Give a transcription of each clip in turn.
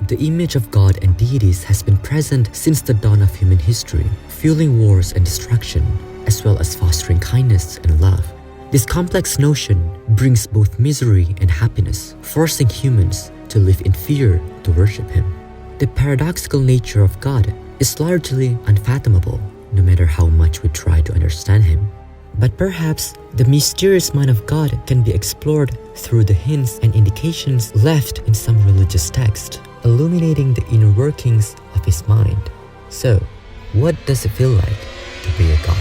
The image of God and deities has been present since the dawn of human history, fueling wars and destruction, as well as fostering kindness and love. This complex notion brings both misery and happiness, forcing humans to live in fear to worship Him. The paradoxical nature of God is largely unfathomable, no matter how much we try to understand Him. But perhaps the mysterious mind of God can be explored through the hints and indications left in some religious text, illuminating the inner workings of His mind. So, what does it feel like to be a god?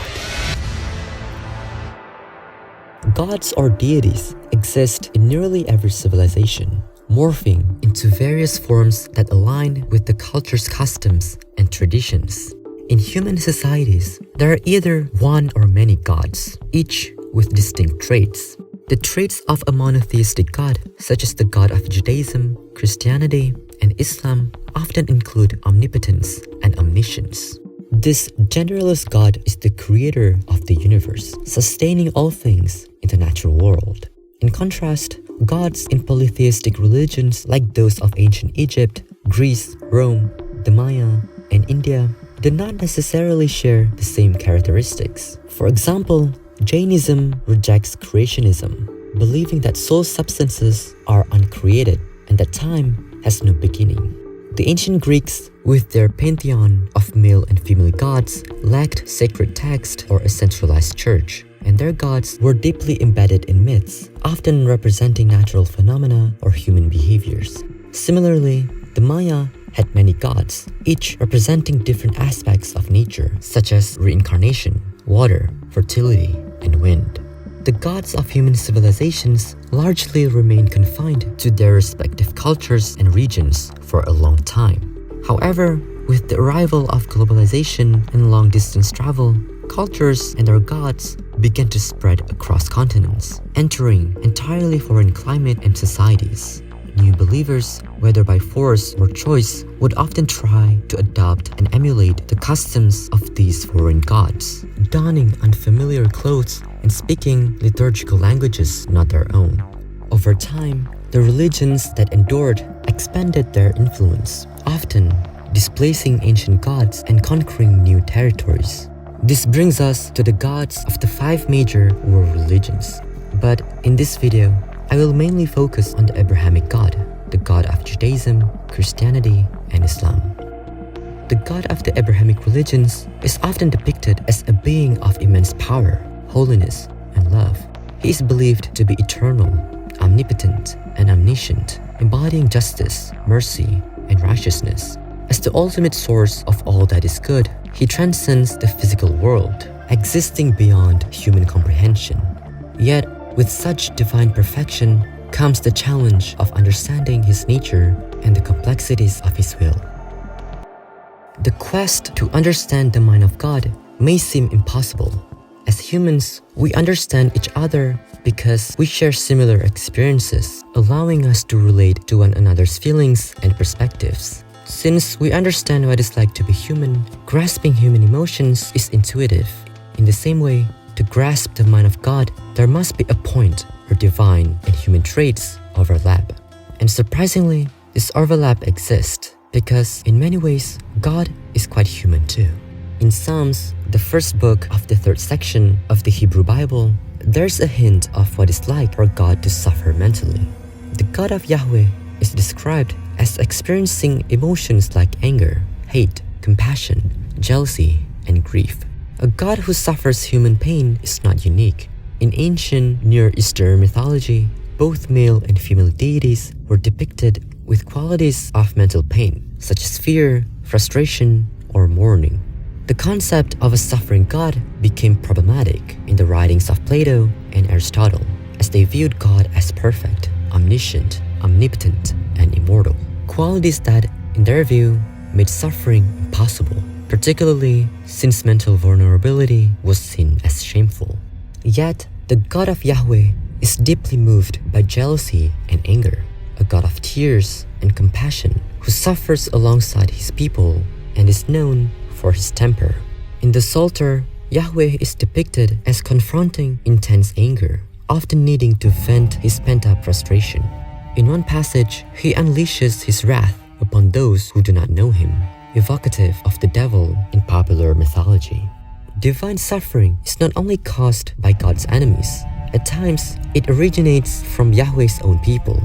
Gods or deities exist in nearly every civilization, morphing into various forms that align with the culture's customs and traditions. In human societies, there are either one or many gods, each with distinct traits. The traits of a monotheistic god, such as the god of Judaism, Christianity, and Islam, often include omnipotence and omniscience. This genderless god is the creator of the universe, sustaining all things in the natural world. In contrast, gods in polytheistic religions like those of ancient Egypt, Greece, Rome, the Maya, and India do not necessarily share the same characteristics. For example, Jainism rejects creationism, believing that soul substances are uncreated and that time has no beginning. The ancient Greeks, with their pantheon of male and female gods, lacked sacred text or a centralized church, and their gods were deeply embedded in myths, often representing natural phenomena or human behaviors. Similarly, the Maya had many gods, each representing different aspects of nature, such as reincarnation, water, fertility, and wind. The gods of human civilizations largely remain confined to their respective cultures and regions for a long time. However, with the arrival of globalization and long-distance travel, cultures and their gods began to spread across continents, entering entirely foreign climate and societies. New believers, whether by force or choice, would often try to adopt and emulate the customs of these foreign gods, donning unfamiliar clothes and speaking liturgical languages not their own. Over time, the religions that endured expanded their influence, often displacing ancient gods and conquering new territories. This brings us to the gods of the 5 major world religions. But in this video, I will mainly focus on the Abrahamic God, the God of Judaism, Christianity, and Islam. The God of the Abrahamic religions is often depicted as a being of immense power, holiness, and love. He is believed to be eternal, omnipotent, and omniscient, embodying justice, mercy, and righteousness. As the ultimate source of all that is good, He transcends the physical world, existing beyond human comprehension. Yet, with such divine perfection comes the challenge of understanding His nature and the complexities of His will. The quest to understand the mind of God may seem impossible. As humans, we understand each other because we share similar experiences, allowing us to relate to one another's feelings and perspectives. Since we understand what it's like to be human, grasping human emotions is intuitive. In the same way, to grasp the mind of God, there must be a point where divine and human traits overlap. And surprisingly, this overlap exists because in many ways, God is quite human too. In Psalms, the first book of the 3rd section of the Hebrew Bible, there's a hint of what it's like for God to suffer mentally. The God of Yahweh is described as experiencing emotions like anger, hate, compassion, jealousy, and grief. A God who suffers human pain is not unique. In ancient Near Eastern mythology, both male and female deities were depicted with qualities of mental pain, such as fear, frustration, or mourning. The concept of a suffering God became problematic in the writings of Plato and Aristotle, as they viewed God as perfect, omniscient, omnipotent, and immortal, qualities that, in their view, made suffering impossible, particularly since mental vulnerability was seen as shameful. Yet, the God of Yahweh is deeply moved by jealousy and anger, a God of tears and compassion who suffers alongside His people and is known for His temper. In the Psalter, Yahweh is depicted as confronting intense anger, often needing to vent His pent-up frustration. In one passage, He unleashes His wrath upon those who do not know him, evocative of the devil in popular mythology. Divine suffering is not only caused by God's enemies. At times, it originates from Yahweh's own people.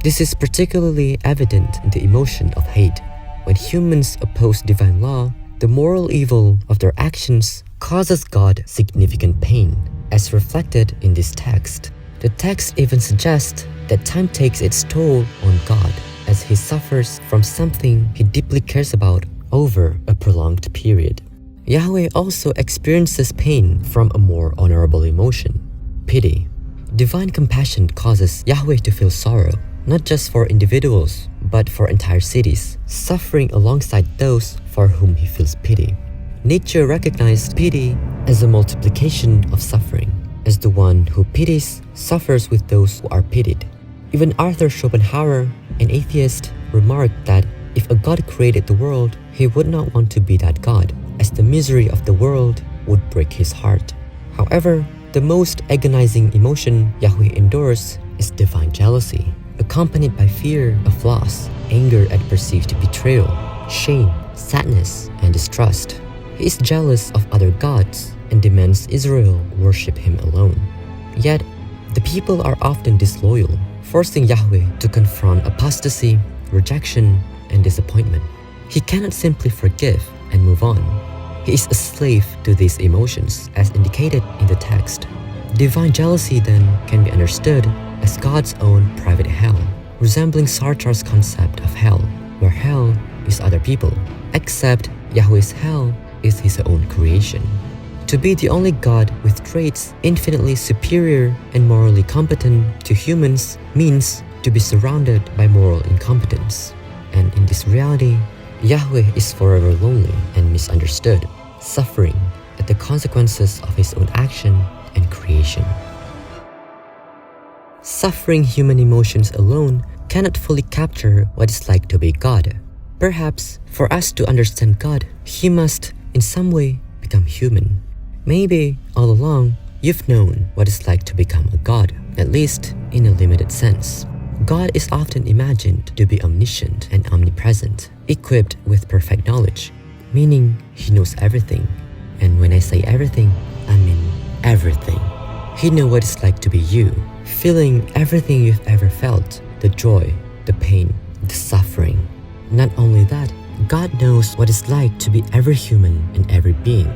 This is particularly evident in the emotion of hate. When humans oppose divine law, the moral evil of their actions causes God significant pain, as reflected in this text. The text even suggests that time takes its toll on God as he suffers from something he deeply cares about over a prolonged period. Yahweh also experiences pain from a more honorable emotion, pity. Divine compassion causes Yahweh to feel sorrow, not just for individuals, but for entire cities, suffering alongside those for whom he feels pity. Nature recognized pity as a multiplication of suffering, as the one who pities suffers with those who are pitied. Even Arthur Schopenhauer, an atheist, remarked that if a God created the world, he would not want to be that God, as the misery of the world would break his heart. However, the most agonizing emotion Yahweh endures is divine jealousy, accompanied by fear of loss, anger at perceived betrayal, shame, sadness, and distrust. He is jealous of other gods and demands Israel worship him alone. Yet, the people are often disloyal, forcing Yahweh to confront apostasy, rejection, and disappointment. He cannot simply forgive and move on. He is a slave to these emotions, as indicated in the text. Divine jealousy then can be understood as God's own private hell, resembling Sartre's concept of hell, where hell is other people, except Yahweh's hell is his own creation. To be the only God with traits infinitely superior and morally competent to humans means to be surrounded by moral incompetence. And in this reality, Yahweh is forever lonely and misunderstood, suffering at the consequences of his own action and creation. Suffering human emotions alone cannot fully capture what it's like to be God. Perhaps for us to understand God, he must, in some way, become human. Maybe all along, you've known what it's like to become a God, at least in a limited sense. God is often imagined to be omniscient and omnipresent, equipped with perfect knowledge, meaning he knows everything. And when I say everything, I mean everything. He knows what it's like to be you, feeling everything you've ever felt, the joy, the pain, the suffering. Not only that, God knows what it's like to be every human and every being.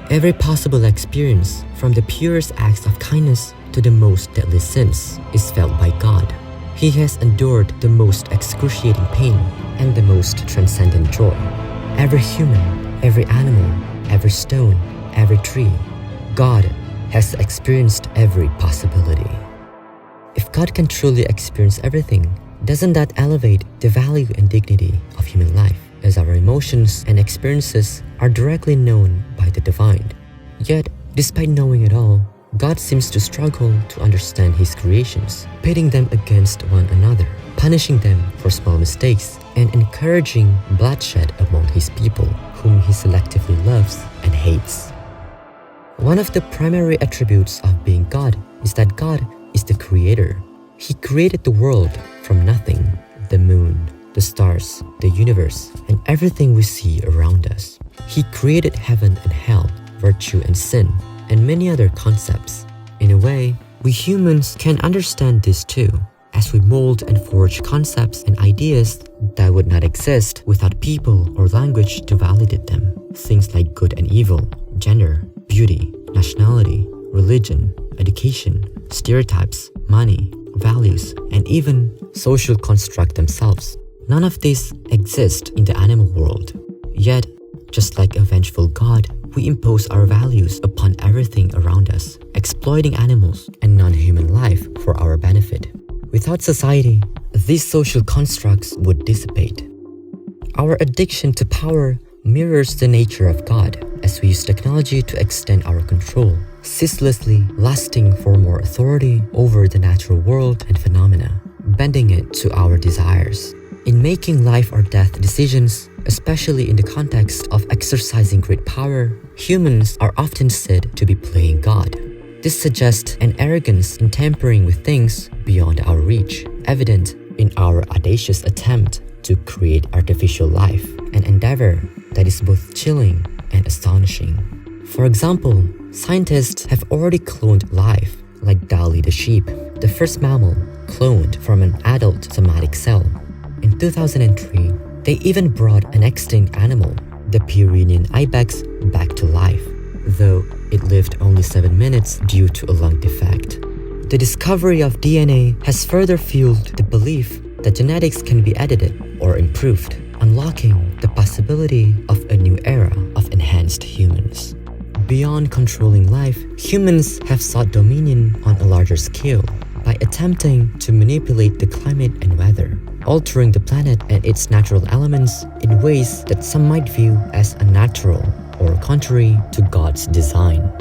Every possible experience, from the purest acts of kindness to the most deadly sins, is felt by God. He has endured the most excruciating pain and the most transcendent joy. Every human, every animal, every stone, every tree, God has experienced every possibility. If God can truly experience everything, doesn't that elevate the value and dignity of human life, as our emotions and experiences are directly known by the divine? Yet, despite knowing it all, God seems to struggle to understand his creations, pitting them against one another, punishing them for small mistakes, and encouraging bloodshed among his people, whom he selectively loves and hates. One of the primary attributes of being God is that God is the creator. He created the world from nothing, the moon, the stars, the universe, and everything we see around us. He created heaven and hell, virtue and sin, and many other concepts. In a way, we humans can understand this too, as we mold and forge concepts and ideas that would not exist without people or language to validate them. Things like good and evil, gender, beauty, nationality, religion, education, stereotypes, money, values, and even social construct themselves. None of these exist in the animal world. Yet, just like a vengeful God, we impose our values upon everything around us, exploiting animals and non-human life for our benefit. Without society, these social constructs would dissipate. Our addiction to power mirrors the nature of God, as we use technology to extend our control, ceaselessly lusting for more authority over the natural world and phenomena, bending it to our desires. In making life or death decisions, especially in the context of exercising great power, humans are often said to be playing God. This suggests an arrogance in tampering with things beyond our reach, evident in our audacious attempt to create artificial life, an endeavor that is both chilling and astonishing. For example, scientists have already cloned life, like Dolly the sheep, the first mammal cloned from an adult somatic cell. In 2003, they even brought an extinct animal, the Pyrenean ibex, back to life, though it lived only 7 minutes due to a lung defect. The discovery of DNA has further fueled the belief that genetics can be edited or improved, unlocking the possibility of a new era of enhanced humans. Beyond controlling life, humans have sought dominion on a larger scale by attempting to manipulate the climate and weather, altering the planet and its natural elements in ways that some might view as unnatural or contrary to God's design.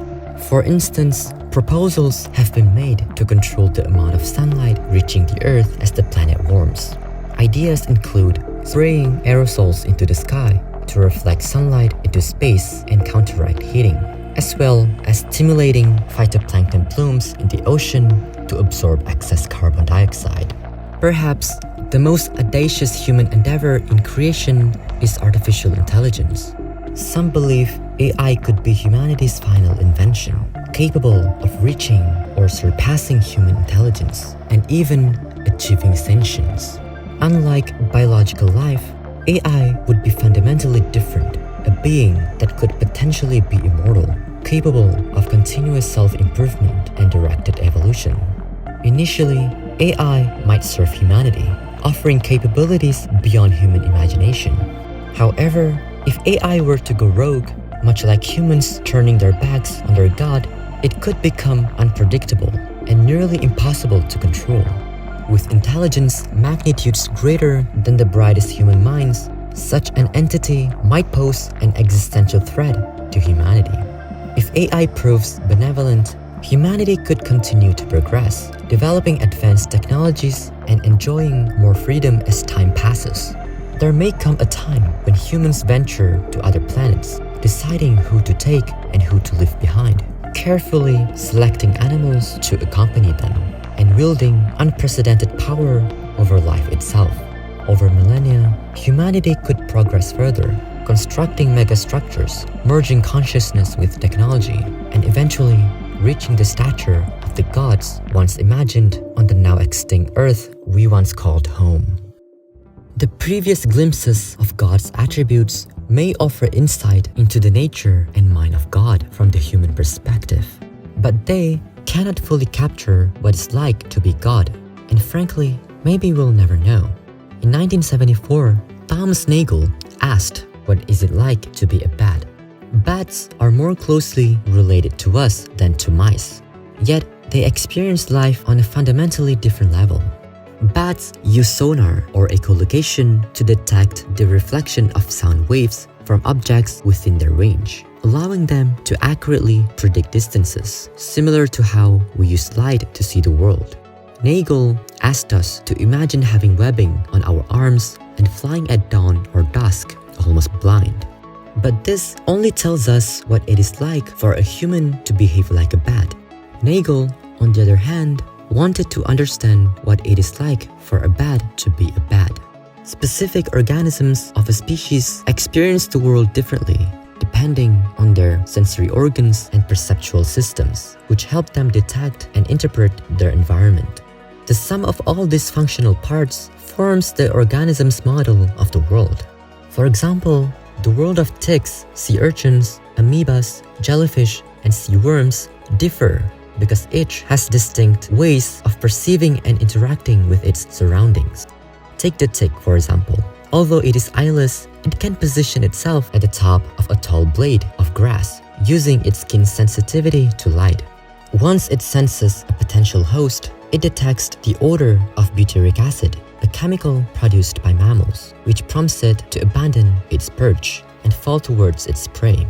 For instance, proposals have been made to control the amount of sunlight reaching the Earth as the planet warms. Ideas include spraying aerosols into the sky to reflect sunlight into space and counteract heating, as well as stimulating phytoplankton blooms in the ocean to absorb excess carbon dioxide. Perhaps the most audacious human endeavor in creation is artificial intelligence. Some believe AI could be humanity's final invention, capable of reaching or surpassing human intelligence and even achieving sentience. Unlike biological life, AI would be fundamentally different, a being that could potentially be immortal, capable of continuous self-improvement and directed evolution. Initially, AI might serve humanity, offering capabilities beyond human imagination. However, if AI were to go rogue, much like humans turning their backs on their God, it could become unpredictable and nearly impossible to control. With intelligence magnitudes greater than the brightest human minds, such an entity might pose an existential threat to humanity. If AI proves benevolent, humanity could continue to progress, developing advanced technologies and enjoying more freedom as time passes. There may come a time when humans venture to other planets, deciding who to take and who to leave behind, carefully selecting animals to accompany them, and wielding unprecedented power over life itself. Over millennia, humanity could progress further, constructing megastructures, merging consciousness with technology, and eventually reaching the stature of the gods once imagined on the now extinct Earth we once called home. The previous glimpses of God's attributes may offer insight into the nature and mind of God from the human perspective, but they cannot fully capture what it's like to be God, and frankly, maybe we'll never know. In 1974, Thomas Nagel asked, "What is it like to be a bat?" Bats are more closely related to us than to mice, yet they experience life on a fundamentally different level. Bats use sonar or echolocation to detect the reflection of sound waves from objects within their range, allowing them to accurately predict distances, similar to how we use light to see the world. Nagel asked us to imagine having webbing on our arms and flying at dawn or dusk, almost blind. But this only tells us what it is like for a human to behave like a bat. Nagel, on the other hand, wanted to understand what it is like for a bat to be a bat. Specific organisms of a species experience the world differently, depending on their sensory organs and perceptual systems, which help them detect and interpret their environment. The sum of all these functional parts forms the organism's model of the world. For example, the world of ticks, sea urchins, amoebas, jellyfish, and sea worms differ because each has distinct ways of perceiving and interacting with its surroundings. Take the tick, for example. Although it is eyeless, it can position itself at the top of a tall blade of grass, using its skin sensitivity to light. Once it senses a potential host, it detects the odor of butyric acid, a chemical produced by mammals, which prompts it to abandon its perch and fall towards its prey.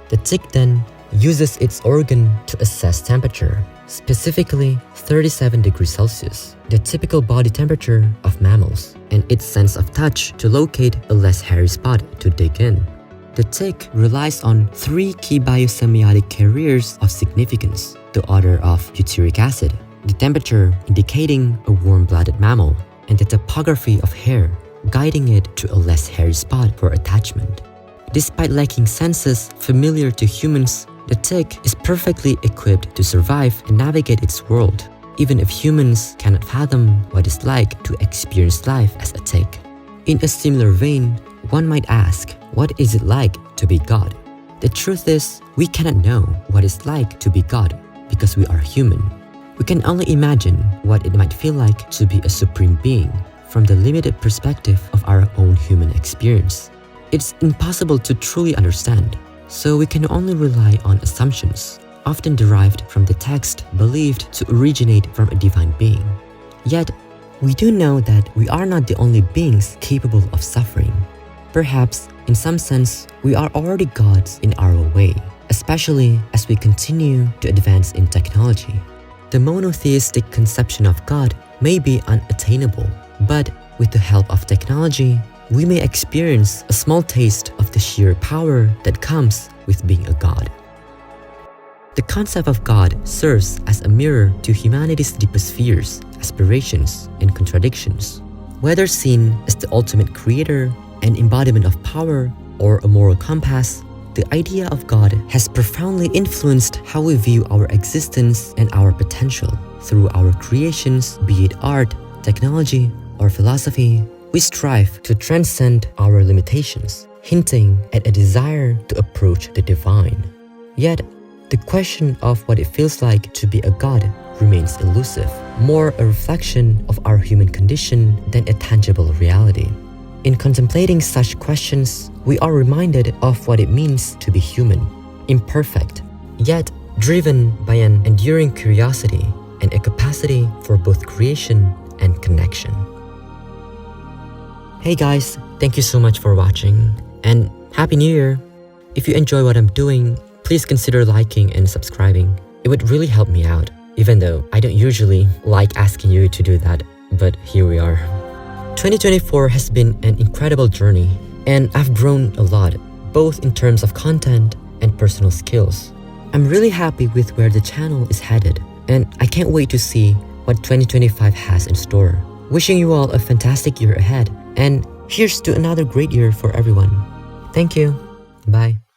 The tick then uses its organ to assess temperature, specifically 37 degrees Celsius, the typical body temperature of mammals, and its sense of touch to locate a less hairy spot to dig in. The tick relies on 3 key biosemiotic carriers of significance: the odor of butyric acid, the temperature indicating a warm-blooded mammal, and the topography of hair, guiding it to a less hairy spot for attachment. Despite lacking senses familiar to humans, the tick is perfectly equipped to survive and navigate its world, even if humans cannot fathom what it's like to experience life as a tick. In a similar vein, one might ask, what is it like to be God? The truth is, we cannot know what it's like to be God because we are human. We can only imagine what it might feel like to be a supreme being from the limited perspective of our own human experience. It's impossible to truly understand, so we can only rely on assumptions, often derived from the text believed to originate from a divine being. Yet, we do know that we are not the only beings capable of suffering. Perhaps, in some sense, we are already gods in our way, especially as we continue to advance in technology. The monotheistic conception of God may be unattainable, but with the help of technology, we may experience a small taste of the sheer power that comes with being a god. The concept of God serves as a mirror to humanity's deepest fears, aspirations, and contradictions. Whether seen as the ultimate creator, an embodiment of power, or a moral compass, the idea of God has profoundly influenced how we view our existence and our potential. Through our creations, be it art, technology, or philosophy, we strive to transcend our limitations, hinting at a desire to approach the divine. Yet, the question of what it feels like to be a god remains elusive, more a reflection of our human condition than a tangible reality. In contemplating such questions, we are reminded of what it means to be human, imperfect, yet driven by an enduring curiosity and a capacity for both creation and connection. Hey guys, thank you so much for watching, and Happy New Year! If you enjoy what I'm doing, please consider liking and subscribing. It would really help me out, even though I don't usually like asking you to do that, but here we are. 2024 has been an incredible journey, and I've grown a lot, both in terms of content and personal skills. I'm really happy with where the channel is headed, and I can't wait to see what 2025 has in store. Wishing you all a fantastic year ahead, and here's to another great year for everyone. Thank you. Bye.